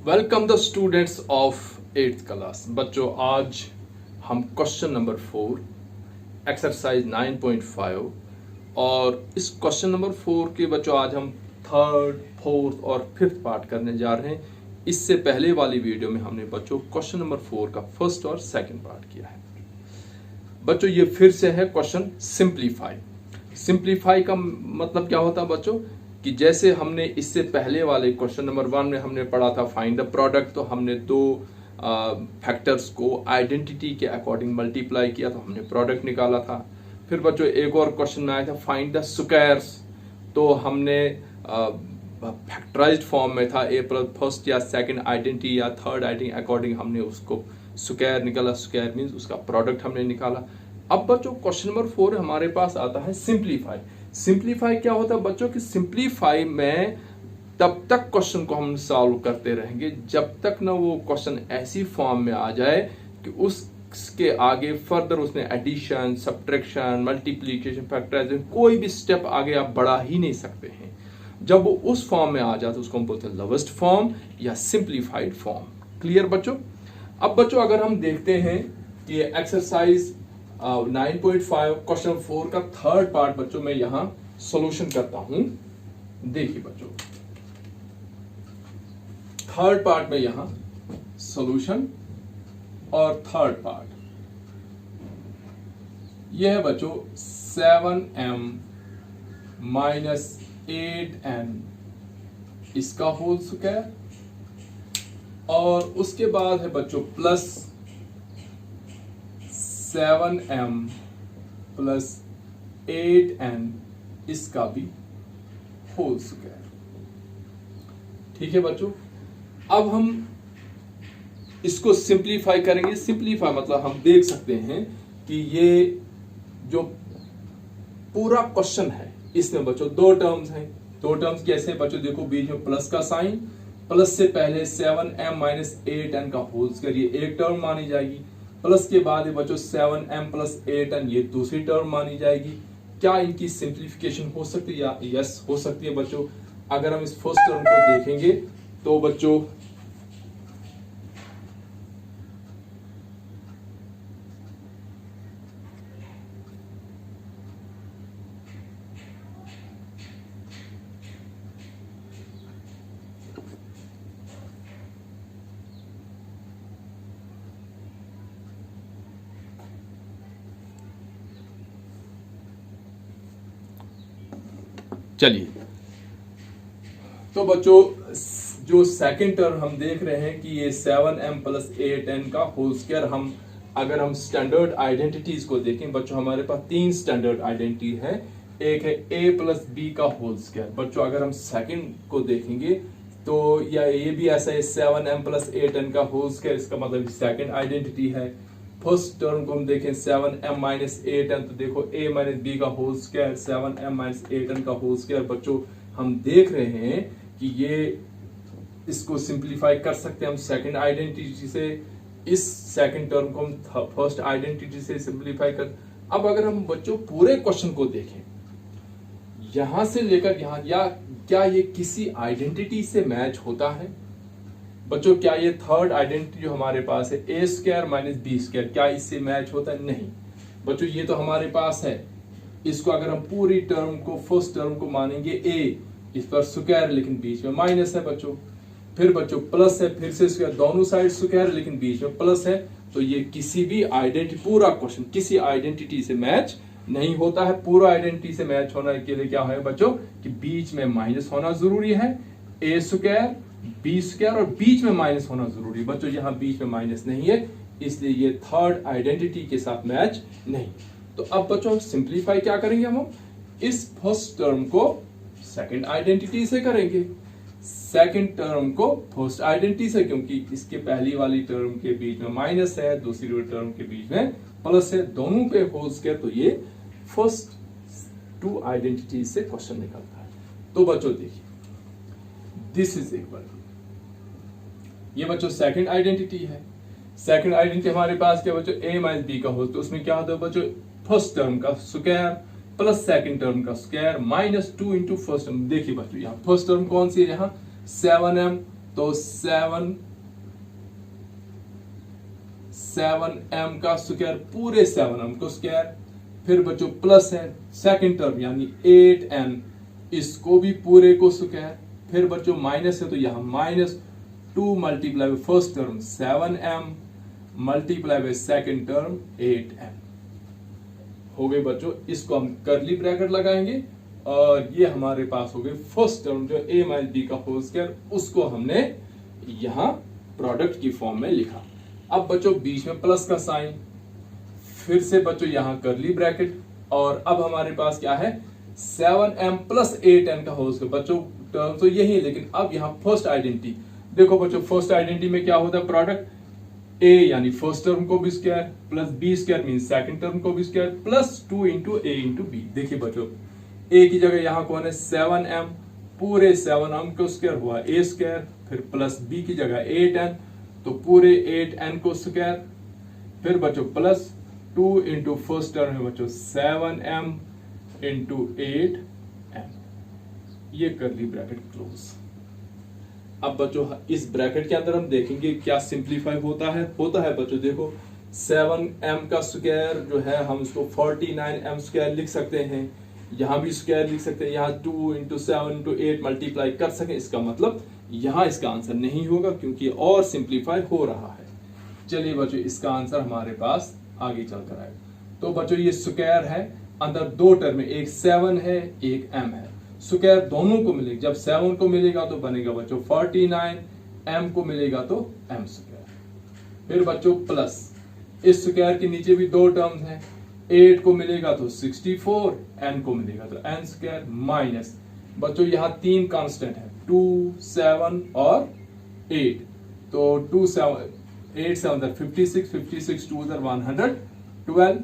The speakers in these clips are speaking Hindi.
Welcome the students of 8th class. बच्चों, आज हम क्वेश्चन नंबर 4 एक्सरसाइज 9.5 और इस क्वेश्चन नंबर 4 के बच्चों आज हम थर्ड, फोर्थ और फिफ्थ पार्ट करने जा रहे हैं। इससे पहले वाली वीडियो में हमने बच्चों क्वेश्चन नंबर 4 का फर्स्ट और सेकंड पार्ट किया है। बच्चों, ये फिर से है क्वेश्चन सिंप्लीफाई। सिंप्लीफाई का मतलब क्या होता है बच्चों कि जैसे हमने इससे पहले वाले क्वेश्चन नंबर 1 में हमने पढ़ा था फाइंड द प्रोडक्ट, तो हमने दो फैक्टर्स को आइडेंटिटी के अकॉर्डिंग मल्टीप्लाई किया तो हमने प्रोडक्ट निकाला था। फिर बच्चों एक और क्वेश्चन में आया था फाइंड द स्क्वायर्स, तो हमने फैक्टराइज्ड फॉर्म में था ए प्लस फर्स्ट या सेकंड आइडेंटिटी या थर्ड आइडेंटिटी अकॉर्डिंग हमने उसको स्क्वायर निकाला। स्क्वायर मींस उसका प्रोडक्ट हमने निकाला। अब बच्चों क्वेश्चन नंबर 4 हमारे पास आता है सिंप्लीफाई। सिंप्लीफाई क्या होता है बच्चों कि सिंप्लीफाई में तब तक क्वेश्चन को हम सॉल्व करते रहेंगे जब तक ना वो क्वेश्चन ऐसी फॉर्म में आ जाए कि उसके आगे फर्दर उसने एडिशन, सब्ट्रैक्शन, मल्टीप्लिकेशन, फैक्टराइजेशन कोई भी स्टेप आगे आप बढ़ा ही नहीं सकते हैं। जब वो उस फॉर्म में आ जाता है उसको हम बोलते हैं लोवेस्ट फॉर्म या सिंप्लीफाइड फॉर्म। क्लियर बच्चों? अब बच्चों अगर हम देखते हैं कि एक्सरसाइज 9.5 क्वेश्चन 4 का थर्ड पार्ट बच्चों मैं यहां सॉल्यूशन करता हूं। देखिए बच्चों, थर्ड पार्ट में यहां सॉल्यूशन और थर्ड पार्ट यह है बच्चों 7m माइनस 8n इसका होल स्क्वायर, और उसके बाद है बच्चों प्लस 7m प्लस 8n इसका भी होल स्क्वायर। ठीक है बच्चों, अब हम इसको सिंप्लीफाई करेंगे। सिंप्लीफाई मतलब हम देख सकते हैं कि ये जो पूरा क्वेश्चन है इसमें बच्चों दो टर्म्स हैं। दो टर्म्स कैसे बच्चों? देखो बीच में प्लस का साइन, प्लस से पहले 7m माइनस 8n का होल स्क्वायर, ये एक टर्म मानी जाएगी। प्लस के बाद ये बच्चों 7m प्लस 8n ये दूसरी टर्म मानी जाएगी। क्या इनकी सिंप्लीफिकेशन हो सकती है? या यस हो सकती है बच्चों। अगर हम इस फर्स्ट टर्म को देखेंगे तो बच्चों चलिए, तो बच्चों जो सेकंड टर्म हम देख रहे हैं कि ये 7m प्लस 8n का होल स्क्वायर, हम अगर हम स्टैंडर्ड आइडेंटिटीज को देखें बच्चों हमारे पास तीन स्टैंडर्ड आइडेंटिटी है। एक है a प्लस बी का होल स्क्वायर। बच्चों अगर हम सेकंड को देखेंगे तो या ये भी ऐसा है 7m प्लस 8n का होल स्क्वायर, इसका मतलब सेकंड आइडेंटिटी है। फर्स्ट टर्म को हम देखें 7m माइनस 8n, तो देखो a माइनस बी का whole square 7m minus 8n का होल स्क्वायर। बच्चों हम देख रहे हैं कि ये इसको सिंप्लीफाई कर सकते हैं हम सेकंड आइडेंटिटी से, इस सेकंड टर्म को हम फर्स्ट आइडेंटिटी से सिंप्लीफाई कर। अब अगर हम बच्चों पूरे क्वेश्चन को देखें यहां से लेकर यहां, या क्या ये किसी आइडेंटिटी से मैच होता है बच्चों? क्या ये थर्ड आइडेंटिटी जो हमारे पास है ए स्क्वायर माइनस बी स्क्वायर, क्या इससे मैच होता है? नहीं बच्चों, ये तो हमारे पास है। इसको अगर हम पूरी टर्म को फर्स्ट टर्म को मानेंगे ए, इस पर स्क्वायर लेकिन बीच में माइनस है बच्चों। फिर बच्चों प्लस है, फिर से स्क्वायर, दोनों साइड स्क्वायर लेकिन बीच में प्लस है। तो ये किसी भी आइडेंटिटी, पूरा क्वेश्चन किसी आइडेंटिटी से मैच नहीं होता है। पूरा आइडेंटिटी से मैच होने के लिए क्या है बच्चों कि बीच में माइनस होना जरूरी है। ए स्क्वायर, बी स्क्वायर और बीच में माइनस होना जरूरी है। बच्चों यहाँ बीच में माइनस नहीं है, इसलिए ये थर्ड आइडेंटिटी के साथ मैच नहीं। तो अब बच्चों सिंप्लीफाई क्या करेंगे हम इस फर्स्ट टर्म को सेकंड आइडेंटिटी से करेंगे, सेकंड टर्म को फर्स्ट आइडेंटिटी से, क्योंकि इसके पहली वाली टर्म के बीच में माइनस है, दूसरी टर्म के बीच में प्लस है, दोनों पे होल स्क्वायर, तो ये फर्स्ट टू आइडेंटिटी से क्वेश्चन निकलता है। तो बच्चों देखिए दिस इज इक्वल, ये बच्चों सेकंड आइडेंटिटी है। सेकंड आइडेंटिटी हमारे पास क्या बच्चों a माइनस बी का होल, तो उसमें क्या होता है बच्चों फर्स्ट टर्म का स्क्वायर प्लस सेकंड टर्म का square minus 2 into first term. देखिए बच्चों यहाँ फर्स्ट टर्म कौन सी है, यहाँ 7m तो 7m का स्क्वायर, पूरे 7m को स्क्वायर। फिर बच्चों प्लस है सेकंड टर्म यानी 8n, इसको भी पूरे को स्क्वायर। फिर बच्चों माइनस है तो यहां -2 multiply by first term 7m multiply by second term 8n हो गए बच्चों। इसको हम कर्ली ब्रैकेट लगाएंगे और ये हमारे पास हो गए फर्स्ट टर्म जो a माइनस b का होल स्क्वायर, उसको हमने यहां प्रोडक्ट की फॉर्म में लिखा। अब बच्चों बीच में प्लस का साइन, फिर से बच्चों यहां कर्ली ब्रैकेट, और अब हमारे पास क्या है 7m प्लस 8n का होल स्क्वायर। बच्चों टर्म तो यही है, लेकिन अब यहां फर्स्ट आइडेंटिटी देखो बच्चों। फर्स्ट आइडेंटिटी में क्या होता है, प्रोडक्ट a यानी फर्स्ट टर्म को भी square plus b square mean second term को भी square plus 2 into a into b। देखिए बच्चों a की जगह यहां कौन है 7m, पूरे 7m को स्क्वायर हुआ a स्क्वायर, फिर प्लस b की जगह 8n, तो पूरे 8n को स्क्वायर, फिर बच्चों प्लस 2 इंटू फर्स्ट टर्म है बच्चों 7m इंटू 8n, ये कर्ली ब्रैकेट क्लोज। अब बच्चों इस ब्रैकेट के अंदर हम देखेंगे क्या सिंप्लीफाई होता है बच्चों। देखो 7m का स्क्वायर जो है हम इसको 49m स्क्वायर लिख सकते हैं, यहां भी स्क्वायर लिख सकते हैं, यहां 2 इंटू 7 इंटू 8 मल्टीप्लाई कर सकें। इसका मतलब यहां इसका आंसर नहीं होगा क्योंकि और सिंप्लीफाई हो रहा है। चलिए बच्चों इसका आंसर हमारे पास आगे चलकर आएगा। तो बच्चों ये स्क्वायर है, अंदर दो टर्म है, एक 7 है एक m है। स्क्वायर दोनों को मिलेगा, जब 7 को मिलेगा तो बनेगा बच्चों 49, m को मिलेगा तो m स्क्वायर। फिर बच्चों प्लस इस स्क्वायर के नीचे भी दो टर्म्स हैं, 8 को मिलेगा तो 64, n को मिलेगा तो n स्क्वायर, माइनस बच्चों यहाँ तीन कांस्टेंट है 2, 7 और 8, तो 2 7 8 7 56, 56 2 112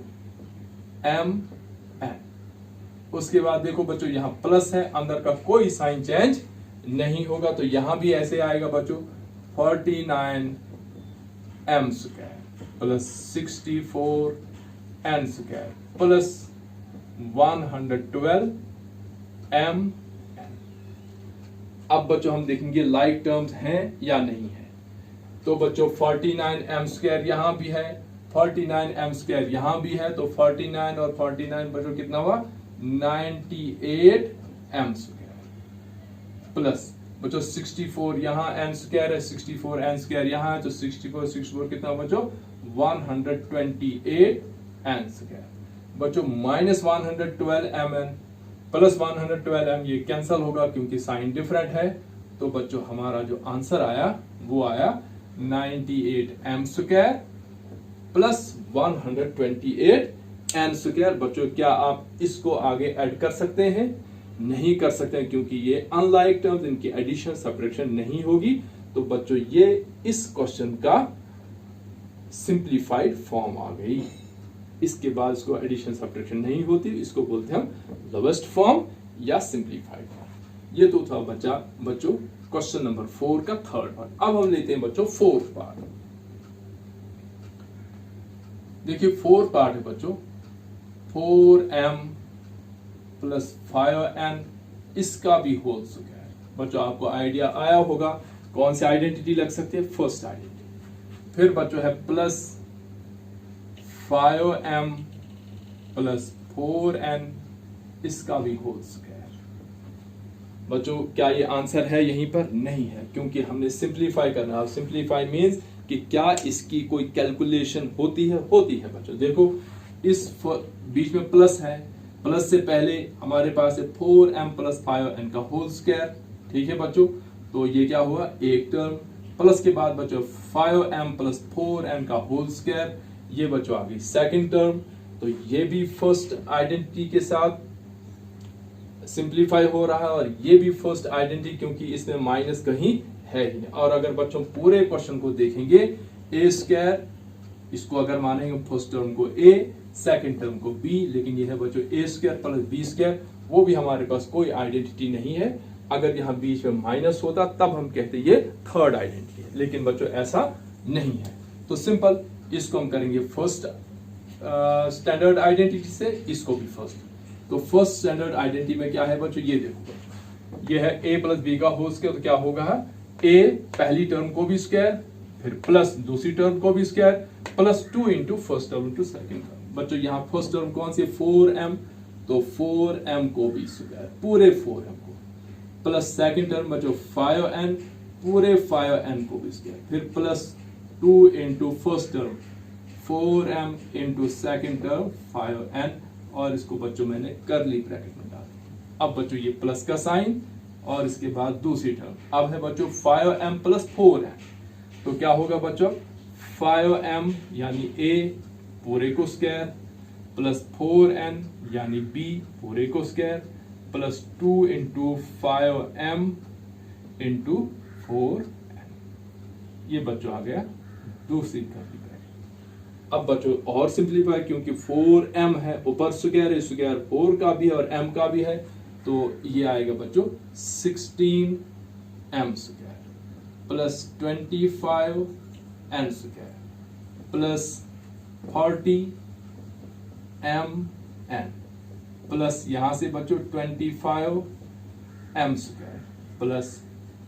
m n। उसके बाद देखो बच्चों यहाँ प्लस है, अंदर का कोई साइन चेंज नहीं होगा, तो यहां भी ऐसे आएगा बच्चों 49 m square plus 64 n square plus 112 m n। अब बच्चों हम देखेंगे लाइक टर्म्स हैं या नहीं है। तो बच्चों 49 m स्क्वायर यहां भी है, 49 m स्क्वायर यहां भी है, तो 49 और 49 बच्चों कितना हुआ 98 m स्क्वायर प्लस बच्चों 64 यहाँ n स्क्वायर है, 64 n स्क्वायर यहाँ है, तो 64 कितना बच्चों 128 n स्क्वायर। बच्चों माइनस 112 mn प्लस 112 m, ये कैंसल होगा क्योंकि साइन डिफरेंट है। तो बच्चों हमारा जो आंसर आया वो आया 98 m square plus 128 n square. बच्चों क्या आप इसको आगे ऐड कर सकते हैं? नहीं कर सकते हैं क्योंकि ये अनलाइक टर्म्स, इनकी एडिशन सब्ट्रैक्शन नहीं होगी। तो बच्चों ये इस क्वेश्चन का सिंप्लीफाइड फॉर्म आ गई। इसके बाद इसको एडिशन सब्ट्रैक्शन नहीं होती, इसको बोलते हैं हम लोवेस्ट फॉर्म या सिंप्लीफाइड फॉर्म। ये तो था बच्चों क्वेश्चन नंबर 4 का थर्ड पार्ट। अब हम लेते हैं बच्चों फोर्थ पार्ट। देखिए फोर्थ पार्ट है बच्चों 4m प्लस 5n, इसका भी होल स्क्वायर। बच्चों आपको आइडिया आया होगा कौन सी आइडेंटिटी लग सकती है, फर्स्ट आइडेंटिटी। फिर बच्चों है प्लस 5m प्लस 4n, इसका भी होल स्क्वायर। बच्चों क्या ये आंसर है यहीं पर? नहीं है, क्योंकि हमने सिंप्लीफाई करना है। सिंप्लीफाई मीन्स कि क्या इसकी कोई कैलकुलेशन होती है बच्चों। देखो इस बीच में प्लस है, प्लस से पहले हमारे पास है 4m प्लस 5n का होल स्क्वायर, ठीक है बच्चों। तो ये क्या हुआ एक टर्म, प्लस के बाद बच्चों 5m प्लस 4n का होल स्क्वायर, ये बच्चों आ गई सेकंड टर्म। तो ये भी फर्स्ट आइडेंटिटी के साथ सिंप्लीफाई हो रहा है और ये भी फर्स्ट आइडेंटिटी, क्योंकि इसमें माइनस कहीं है ही नहीं। और अगर बच्चों पूरे क्वेश्चन को देखेंगे ए स्क्वायर, इसको अगर मानेंगे फर्स्ट टर्म को a, सेकंड टर्म को b, लेकिन ये है बच्चों a square plus b square, वो भी हमारे पास कोई आइडेंटिटी नहीं है। अगर यहाँ बीच में माइनस होता तब हम कहते ये थर्ड आइडेंटिटी है, लेकिन बच्चों ऐसा नहीं है। तो सिंपल इसको हम करेंगे फर्स्ट स्टैंडर्ड आइडेंटिटी से, इसको भी फर्स्ट। तो फर्स्ट स्टैंडर्ड आइडेंटिटी में क्या है बच्चों, ये देखो ये है a प्लस बी का होल स्क्वायर, तो क्या होगा ए पहली टर्म को भी स्क्वायर, फिर प्लस दूसरी टर्म को भी square, plus 2 into first term into second term. बच्चों यहाँ फर्स्ट टर्म कौन सी है 4m, तो 4m को भी स्क्वायर पूरे 4m को, प्लस सेकेंड टर्म बच्चों 5n पूरे 5n को भी स्क्वायर, फिर plus 2 into first term 4m into second term 5n, और इसको बच्चों मैंने करली ब्रैकेट में डाल दिया। अब बच्चों ये प्लस का साइन और इसके बाद दूसरी टर्म। अब है बच्चों 5m प्लस 4m, तो क्या होगा बच्चों 5m यानी a पूरे को स्क्वायर, प्लस 4n यानी b पूरे को square, plus 2 into 5m into 4n। ये बच्चों आ गया दूसरी करली ब्रैकेट। अब बच्चों और सिंप्लीफाई, क्योंकि 4m है ऊपर स्क्वायर है, स्क्वायर 4 का भी है और m का भी है, तो ये आएगा बच्चों 16m square plus 25n square plus 40mn plus यहां से बच्चों 25m square plus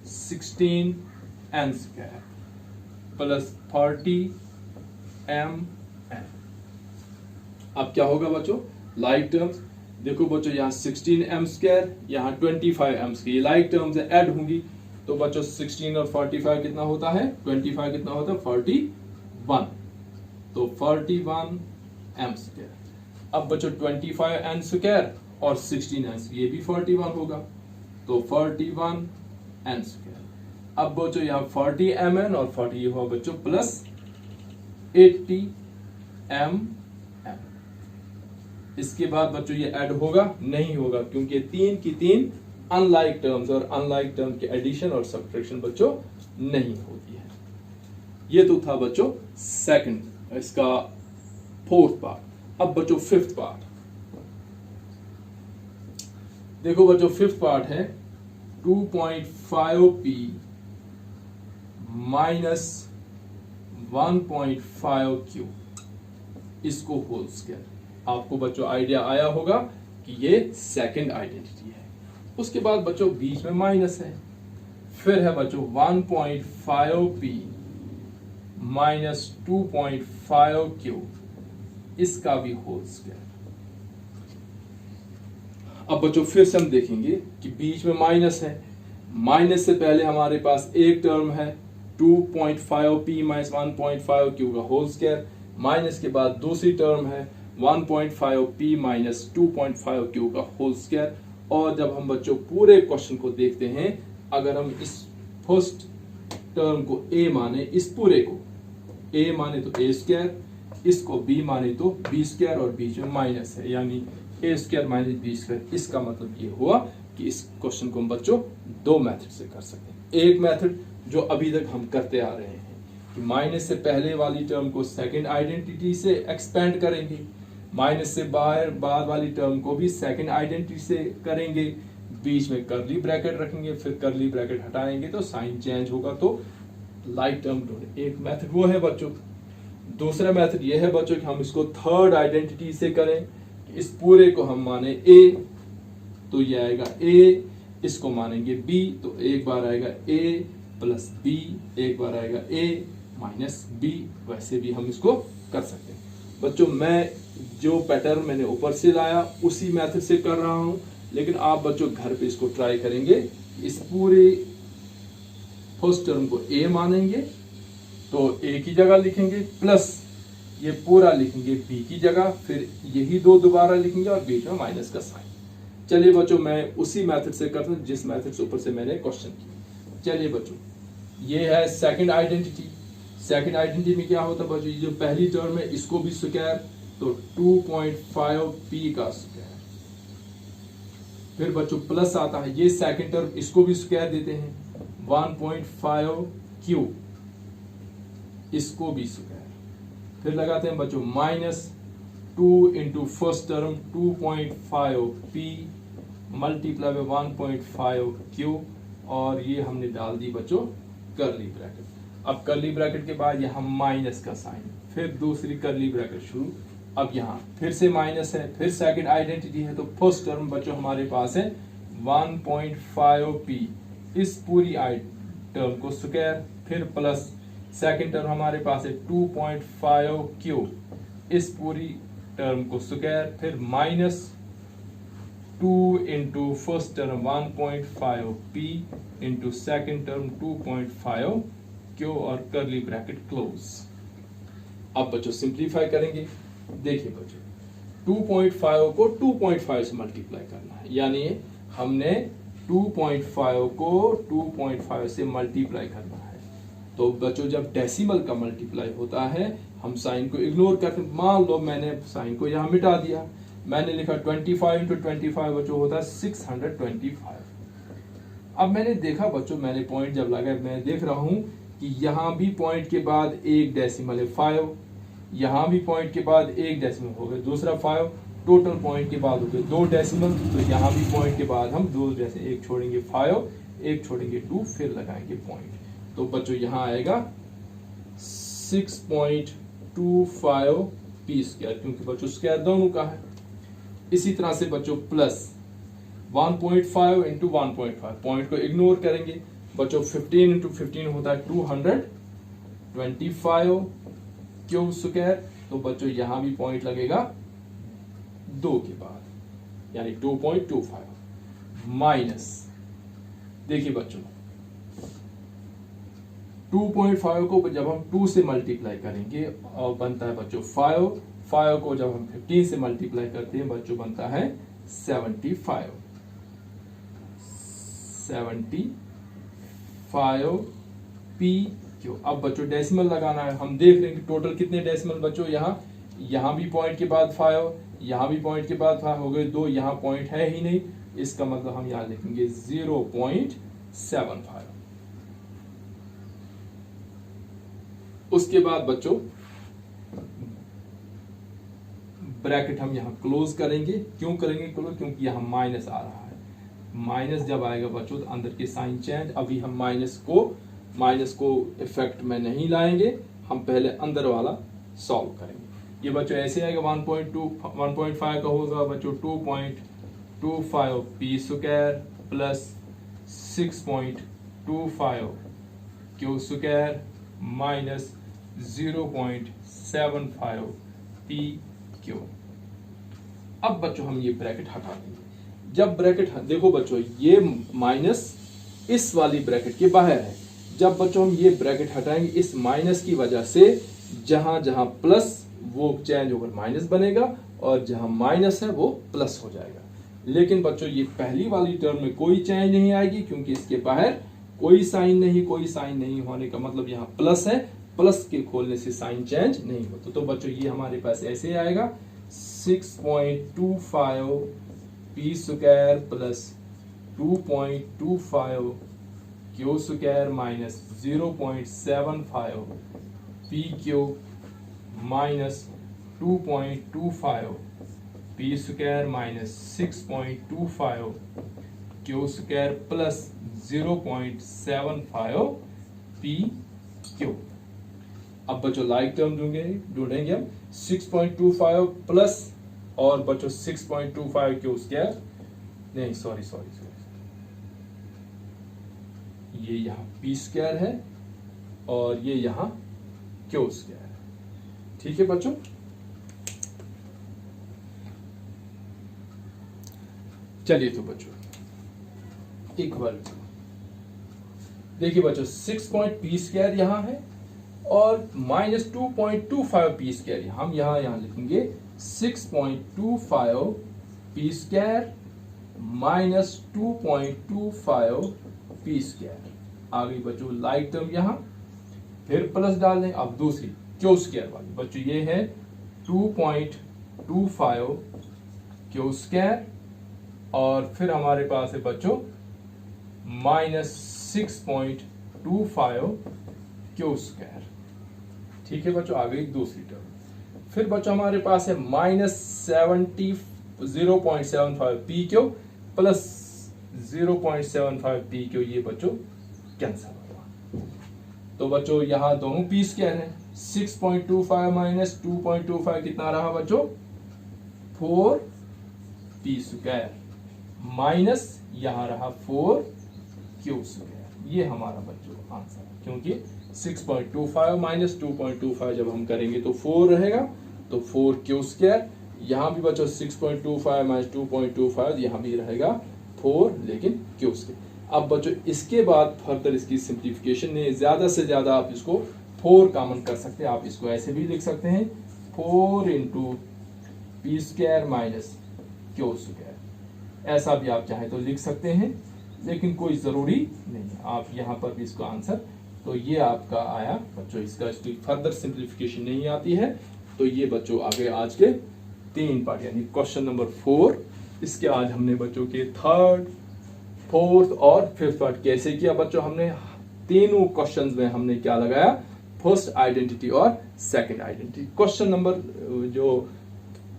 16n square plus 40mn। अब क्या होगा बच्चों लाइक टर्म्स, देखो बच्चों यहाँ 16m स्क्वायर यहाँ 25m स्क्वायर, ये लाइक टर्म्स ऐड होंगी, तो बच्चों 16 और 45 कितना होता है 25 कितना होता है 41, तो 41m स्क्वायर। अब बच्चों 25n स्क्वायर और 16n ये भी 41 होगा, तो 41n स्क्वायर। अब बच्चों यहाँ 40mn और 40 ये हुआ बच्चों प्लस 80mn। इसके बाद बच्चों ये ऐड होगा नहीं होगा, क्योंकि तीन की तीन अनलाइक टर्म्स और अनलाइक टर्म के एडिशन और सब्ट्रैक्शन बच्चों नहीं होती है। ये तो था बच्चों सेकंड इसका फोर्थ पार्ट। अब बच्चों फिफ्थ पार्ट देखो बच्चों, फिफ्थ पार्ट है 2.5p माइनस 1.5q, इसको होल स्क्वायर। आपको बच्चों आइडिया आया होगा कि ये सेकंड आइडेंटिटी है। उसके बाद बच्चों बीच में माइनस है, फिर है बच्चों 1.5p माइनस 2.5q, इसका भी होल स्क्वायर। अब बच्चों फिर से हम देखेंगे कि बीच में माइनस है, माइनस से पहले हमारे पास एक टर्म है 2.5p माइनस 1.5q का होल स्क्वायर, माइनस के बाद दूसरी टर्म है 1.5p माइनस 2.5q का होल स्क्वायर। और जब हम बच्चों पूरे क्वेश्चन को देखते हैं, अगर हम इस फर्स्ट टर्म को a माने, इस पूरे को a माने तो a स्क्वायर, इसको b माने तो b स्क्वायर, और बीच में माइनस है यानी a square minus b square. इसका मतलब ये हुआ कि इस क्वेश्चन को हम बच्चों दो मेथड से कर सकते हैं। एक मेथड जो अभी तक हम करते आ रहे हैं कि माइनस से पहले वाली टर्म को सेकंड आइडेंटिटी से एक्सपेंड करेंगे, माइनस से बाद वाली टर्म को भी सेकंड आइडेंटिटी से करेंगे, बीच में कर्ली ब्रैकेट रखेंगे, फिर कर्ली ब्रैकेट हटाएंगे तो साइन चेंज होगा, तो लाइक टर्म ढूंढे। एक मेथड वो है बच्चों। दूसरा मेथड ये है बच्चों कि हम इसको थर्ड आइडेंटिटी से करें, इस पूरे को हम माने a तो ये आएगा a, इसको मानेंगे b तो एक बार आएगा a प्लस b, एक बार आएगा a माइनस b। वैसे भी हम इसको कर सकते हैं बच्चों। मैं जो पैटर्न मैंने ऊपर से लाया उसी मेथड से कर रहा हूं, लेकिन आप बच्चों घर पे इसको ट्राई करेंगे। इस पूरे फर्स्ट टर्म को a मानेंगे तो a की जगह लिखेंगे, प्लस ये पूरा लिखेंगे b की जगह, फिर यही दो दोबारा लिखेंगे और बीच में माइनस का साइन। चलिए बच्चों मैं उसी मेथड से करता हूं जिस मेथड से ऊपर से मैंने क्वेश्चन किया। चलिए बच्चों ये है सेकंड आइडेंटिटी। सेकंड आइडेंटिटी में क्या होता है बच्चों, ये जो पहली टर्म है इसको भी स्क्वायर, तो 2.5p का स्क्वायर, फिर बच्चों प्लस आता है, ये सेकंड टर्म इसको भी स्क्वायर देते हैं 1.5q, इसको भी स्क्वायर, फिर लगाते हैं बच्चों minus 2 into first term 2.5p multiply by 1.5q, और ये हमने डाल दी बच्चों करली ब्रैकेट। अब करली ब्रैकेट के बाद यहाँ माइनस का साइन, फिर दूसरी करली ब्रैकेट शुरू। अब यहाँ फिर से माइनस है, फिर सेकंड आइडेंटिटी है, तो फर्स्ट टर्म बच्चों हमारे पास है 1.5p, इस पूरी टर्म को स्क्वायर, फिर प्लस सेकंड टर्म हमारे पास है 2.5 क्यू, इस पूरी टर्म को स्क्वायर, फिर minus 2 into first term 1.5 P into second term 2.5 Q और करली ब्रैकेट क्लोज। अब बच्चों सिंप्लीफाई करेंगे। देखिए बच्चों 2.5 को 2.5 से मल्टीप्लाई करना है, यानी हमने 2.5 को 2.5 से मल्टीप्लाई करना है। तो बच्चों जब डेसिमल का मल्टीप्लाई होता है हम साइन को इग्नोर करते हैं। मान लो मैंने साइन को यहां मिटा दिया, मैंने लिखा 25 इंटू 25 बच्चों होता है 625। अब मैंने देखा बच्चों, मैंने पॉइंट जब लगा मैं देख रहा हूं कि यहां भी पॉइंट के बाद एक डेसिमल है 5, यहां भी पॉइंट के बाद एक डेसिमल हो गए, दूसरा 5, टोटल पॉइंट के बाद हो गए 2 डेसिमल। तो यहां भी पॉइंट के बाद हम 2 जैसे एक छोड़ेंगे 5, एक छोड़ेंगे 2, फिर लगाएंगे पॉइंट। तो बच्चों यहां आएगा 6.25 पी स्क्वायर, क्योंकि बच्चों स्क्वायर दोनों का है। इसी तरह से बच्चों प्लस 1.5 इंटू 1.5, पॉइंट को इग्नोर करेंगे बच्चों, 15 इंटू 15 होता है 225 क्यूब स्क्वायर। तो बच्चों यहां भी पॉइंट लगेगा 2 के बाद, यानी 2.25 माइनस, देखिए बच्चों 2.5 को जब हम 2 से मल्टीप्लाई करेंगे और बनता है बच्चों 5 को जब हम 15 से मल्टीप्लाई करते हैं बच्चों बनता है 75 पी क्यू। अब बच्चों डेसिमल लगाना है, हम देख रहे हैं कि टोटल कितने डेसिमल बच्चों, यहां भी पॉइंट के बाद 5, यहां भी पॉइंट के बाद 5 हो गए 2, यहां पॉइंट है ही नहीं, इसका मतलब हम यहां लिखेंगे 0.75। उसके बाद बच्चों ब्रैकेट हम यहां क्लोज करेंगे। क्यों करेंगे क्लोज? क्योंकि यहां माइनस आ रहा है, माइनस जब आएगा बच्चों तो अंदर के साइन चेंज। अभी हम माइनस को इफेक्ट में नहीं लाएंगे, हम पहले अंदर वाला सॉल्व करेंगे। ये बच्चों ऐसे आएगा 1.5 का होगा बच्चों 2.25 P square plus 6.25 Q square minus 0.75 P Q. अब बच्चों हम ये ब्रैकेट हटा देंगे। जब ब्रैकेट देखो बच्चों ये माइनस इस वाली ब्रैकेट के बाहर है, जब बच्चों हम ये ब्रैकेट हटाएंगे इस माइनस की वजह से जहां जहां प्लस वो चेंज होकर माइनस बनेगा और जहां माइनस है वो प्लस हो जाएगा। लेकिन बच्चों ये पहली वाली टर्म में कोई चेंज नहीं आएगी क्योंकि इसके बाहर कोई साइन नहीं होने का मतलब यहाँ प्लस है, प्लस के खोलने से साइन चेंज नहीं होता। तो बच्चों ये हमारे पास ऐसे आएगा 6.25 P square plus 2.25 Q square minus 0.75 P Q minus 2.25 P square minus 6.25 Q square plus 0.75 P Q. अब बच्चों लाइक टर्म ढूंढेंगे हम 6.25 प्लस और बच्चों 6.25 क्यू स्क्वायर, नहीं सॉरी ये यहां पी स्क्वायर है और ये यहां क्यू स्क्वायर है। ठीक है बच्चों, चलिए तो बच्चों इक्वल देखिए बच्चों 6 पी स्क्वायर यहां है और माइनस 2.25 पी स्क्वायर हम यहां लिखेंगे 6.25 P square minus 2.25 P square. आ गई बच्चों लाइक टर्म यहां, फिर प्लस डाल दें। अब दूसरी क्यू स्क्वायर वाली बच्चों ये है 2.25 क्यू स्क्वायर और फिर हमारे पास है बच्चों माइनस 6.25 क्यू स्क्वायर। ठीक है बच्चों, आ गई दूसरी टर्म। फिर बच्चों हमारे पास है minus 0.75 P Q plus 0.75 P Q, ये बच्चों कैंसिल होगा। तो बच्चों यहां दोनों पी स्क्वायर है, 6.25 माइनस 2.25 कितना रहा बच्चों 4 पी स्क्वायर माइनस यहां रहा 4 क्यू स्क्वायर। ये हमारा बच्चों आंसर, क्योंकि 6.25 माइनस 2.25 जब हम करेंगे तो 4 रहेगा, तो 4 क्यू स्क्वायर। यहाँ भी बच्चों 6.25 माइनस 2.25 यहाँ भी रहेगा 4 लेकिन क्यू स्क्वायर। अब बच्चों इसके बाद फर्दर इसकी सिंप्लीफिकेशन है, ज्यादा से ज्यादा आप इसको 4 कॉमन कर सकते हैं। आप इसको ऐसे भी लिख सकते हैं 4 into P square minus Q square, ऐसा भी आप चाहे तो लिख सकते हैं, लेकिन कोई जरूरी नहीं है। आप यहाँ पर भी इसको आंसर, तो ये आपका आया बच्चों, इसका इसकी फर्दर सिंप्लीफिकेशन नहीं आती है। तो ये बच्चों आगे आज के 3 पार्ट यानी क्वेश्चन नंबर 4, इसके आज हमने बच्चों के 3rd, 4th और 5th पार्ट कैसे किया बच्चों। हमने तीनों क्वेश्चंस में हमने क्या लगाया, फर्स्ट आइडेंटिटी और सेकंड आइडेंटिटी। क्वेश्चन नंबर जो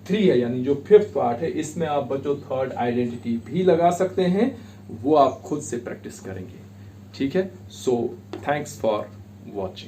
3 है यानी जो 5th पार्ट है, इसमें आप बच्चों 3rd आइडेंटिटी भी लगा सकते हैं, वो आप खुद से प्रैक्टिस करेंगे। ठीक है, सो थैंक्स फॉर वॉचिंग।